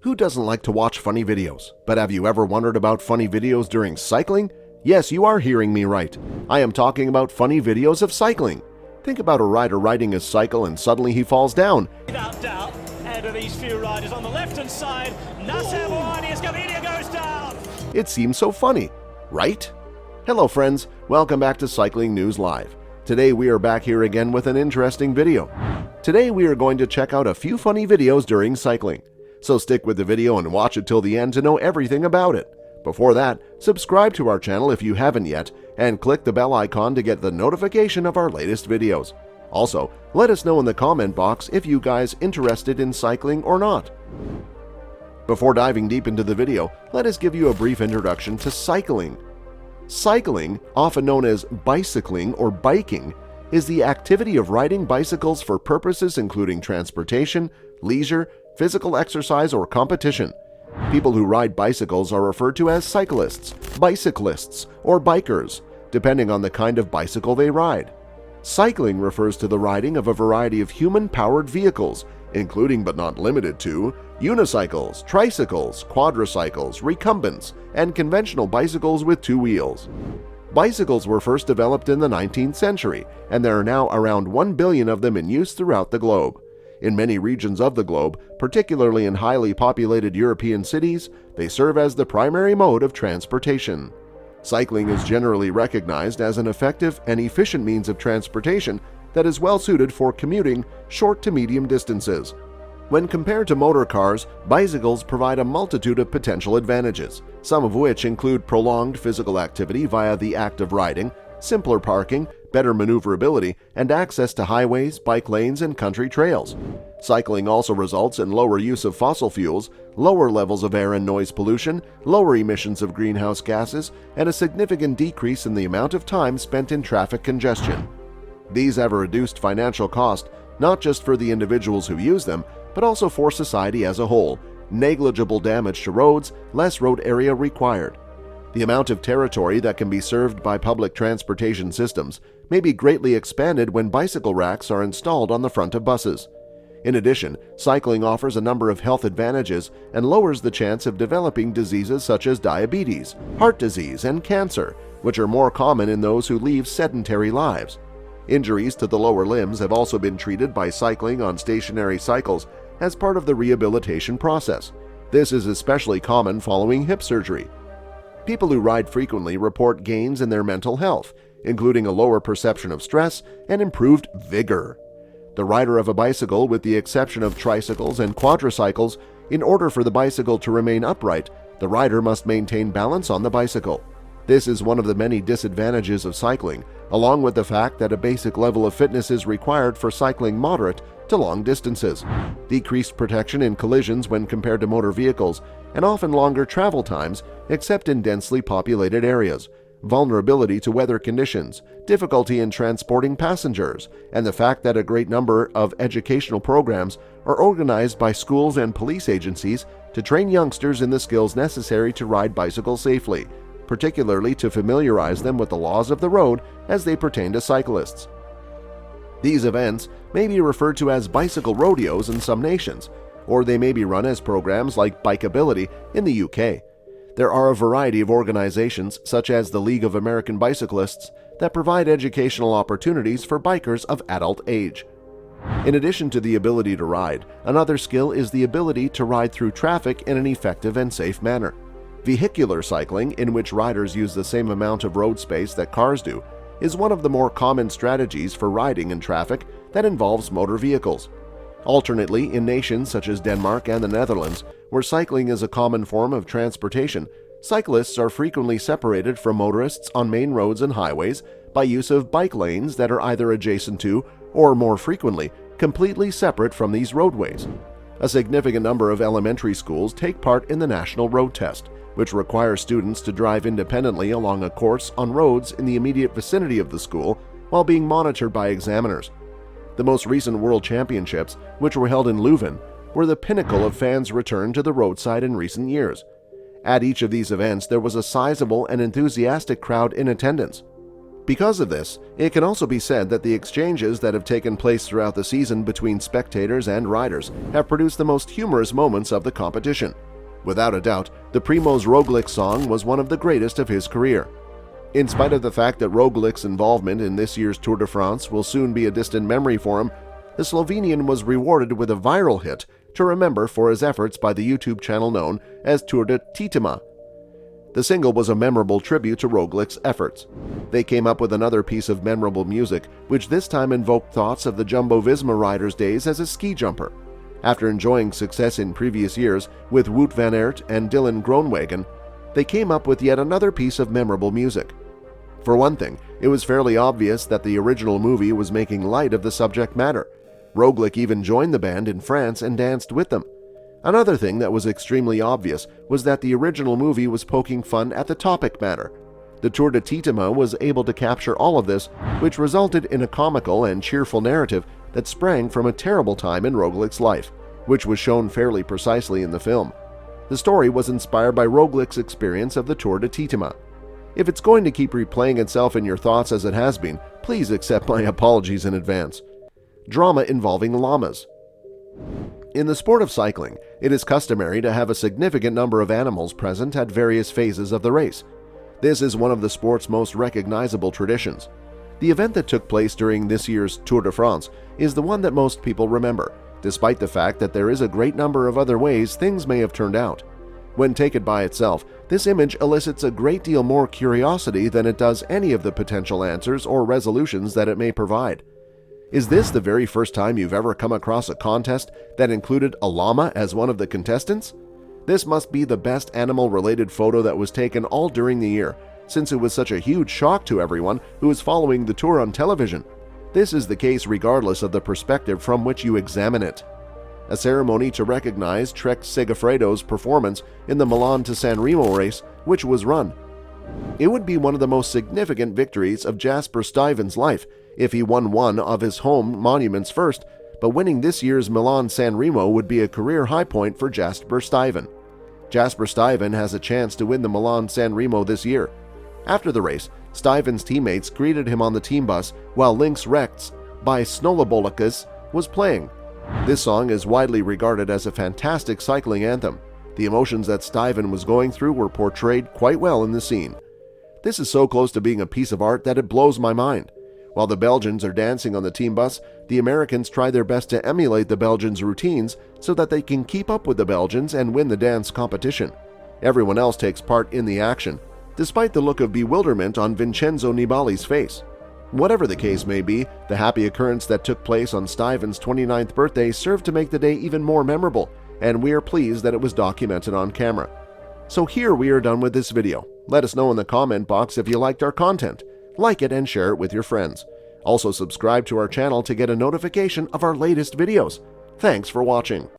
Who doesn't like to watch funny videos? But have you ever wondered about funny videos during cycling? Yes, you are hearing me right. I am talking about funny videos of cycling. Think about a rider riding his cycle and suddenly he falls down. Without doubt, ahead of these few riders on the left-hand side, Nasser Bouhanni Escamilla goes down. It seems so funny, right? Hello friends, welcome back to Cycling News Live. Today we are back here again with an interesting video. Today we are going to check out a few funny videos during cycling. So stick with the video and watch it till the end to know everything about it. Before that, subscribe to our channel if you haven't yet, and click the bell icon to get the notification of our latest videos. Also, let us know in the comment box if you guys interested in cycling or not. Before diving deep into the video, let us give you a brief introduction to cycling. Cycling, often known as bicycling or biking, is the activity of riding bicycles for purposes including transportation, leisure, physical exercise, or competition. People who ride bicycles are referred to as cyclists, bicyclists, or bikers, depending on the kind of bicycle they ride. Cycling refers to the riding of a variety of human-powered vehicles, including but not limited to unicycles, tricycles, quadricycles, recumbents, and conventional bicycles with two wheels. Bicycles were first developed in the 19th century, and there are now around 1 billion of them in use throughout the globe. In many regions of the globe, particularly in highly populated European cities, they serve as the primary mode of transportation. Cycling is generally recognized as an effective and efficient means of transportation that is well suited for commuting short to medium distances. When compared to motor cars, bicycles provide a multitude of potential advantages, some of which include prolonged physical activity via the act of riding, simpler parking, better maneuverability, and access to highways, bike lanes, and country trails. Cycling also results in lower use of fossil fuels, lower levels of air and noise pollution, lower emissions of greenhouse gases, and a significant decrease in the amount of time spent in traffic congestion. These have a reduced financial cost, not just for the individuals who use them, but also for society as a whole. Negligible damage to roads, less road area required. The amount of territory that can be served by public transportation systems may be greatly expanded when bicycle racks are installed on the front of buses. In addition, cycling offers a number of health advantages and lowers the chance of developing diseases such as diabetes, heart disease, and cancer, which are more common in those who lead sedentary lives. Injuries to the lower limbs have also been treated by cycling on stationary cycles as part of the rehabilitation process. This is especially common following hip surgery. People who ride frequently report gains in their mental health, including a lower perception of stress and improved vigor. The rider of a bicycle, with the exception of tricycles and quadricycles, in order for the bicycle to remain upright, the rider must maintain balance on the bicycle. This is one of the many disadvantages of cycling, along with the fact that a basic level of fitness is required for cycling moderate to long distances, decreased protection in collisions when compared to motor vehicles, and often longer travel times except in densely populated areas, vulnerability to weather conditions, difficulty in transporting passengers, and the fact that a great number of educational programs are organized by schools and police agencies to train youngsters in the skills necessary to ride bicycles safely, particularly to familiarize them with the laws of the road as they pertain to cyclists. These events may be referred to as bicycle rodeos in some nations, or they may be run as programs like Bikeability in the UK. There are a variety of organizations, such as the League of American Bicyclists, that provide educational opportunities for bikers of adult age. In addition to the ability to ride, another skill is the ability to ride through traffic in an effective and safe manner. Vehicular cycling, in which riders use the same amount of road space that cars do, is one of the more common strategies for riding in traffic that involves motor vehicles. Alternately, in nations such as Denmark and the Netherlands, where cycling is a common form of transportation, cyclists are frequently separated from motorists on main roads and highways by use of bike lanes that are either adjacent to, or more frequently, completely separate from these roadways. A significant number of elementary schools take part in the National Road Test, which requires students to drive independently along a course on roads in the immediate vicinity of the school while being monitored by examiners. The most recent World Championships, which were held in Leuven, were the pinnacle of fans' return to the roadside in recent years. At each of these events, there was a sizable and enthusiastic crowd in attendance. Because of this, it can also be said that the exchanges that have taken place throughout the season between spectators and riders have produced the most humorous moments of the competition. Without a doubt, the Primoz Roglic song was one of the greatest of his career. In spite of the fact that Roglic's involvement in this year's Tour de France will soon be a distant memory for him, the Slovenian was rewarded with a viral hit to remember for his efforts by the YouTube channel known as Tour de Titema. The single was a memorable tribute to Roglic's efforts. They came up with another piece of memorable music, which this time invoked thoughts of the Jumbo-Visma rider's days as a ski jumper. After enjoying success in previous years with Wout van Aert and Dylan Groenewegen, they came up with yet another piece of memorable music. For one thing, it was fairly obvious that the original movie was making light of the subject matter. Roglic even joined the band in France and danced with them. Another thing that was extremely obvious was that the original movie was poking fun at the topic matter. The Tour de Titema was able to capture all of this, which resulted in a comical and cheerful narrative that sprang from a terrible time in Roglic's life, which was shown fairly precisely in the film. The story was inspired by Roglic's experience of the Tour de Titema. If it's going to keep replaying itself in your thoughts as it has been, please accept my apologies in advance. Drama involving llamas. In the sport of cycling, it is customary to have a significant number of animals present at various phases of the race. This is one of the sport's most recognizable traditions. The event that took place during this year's Tour de France is the one that most people remember, despite the fact that there is a great number of other ways things may have turned out. When taken by itself, this image elicits a great deal more curiosity than it does any of the potential answers or resolutions that it may provide. Is this the very first time you've ever come across a contest that included a llama as one of the contestants? This must be the best animal-related photo that was taken all during the year, since it was such a huge shock to everyone who was following the tour on television. This is the case regardless of the perspective from which you examine it. A ceremony to recognize Trek Segafredo's performance in the Milan to San Remo race, which was run. It would be one of the most significant victories of Jasper Stuyven's life if he won one of his home monuments first, but winning this year's Milan-San Remo would be a career high point for Jasper Stuyven. Jasper Stuyven has a chance to win the Milan-San Remo this year. After the race, Stuyven's teammates greeted him on the team bus while Links Rechts by Snollebollekus was playing. This song is widely regarded as a fantastic cycling anthem. The emotions that Stuyven was going through were portrayed quite well in the scene. This is so close to being a piece of art that it blows my mind. While the Belgians are dancing on the team bus, the Americans try their best to emulate the Belgians' routines so that they can keep up with the Belgians and win the dance competition. Everyone else takes part in the action, despite the look of bewilderment on Vincenzo Nibali's face. Whatever the case may be, the happy occurrence that took place on Stuyven's 29th birthday served to make the day even more memorable, and we are pleased that it was documented on camera. So here we are done with this video. Let us know in the comment box if you liked our content. Like it and share it with your friends. Also subscribe to our channel to get a notification of our latest videos. Thanks for watching.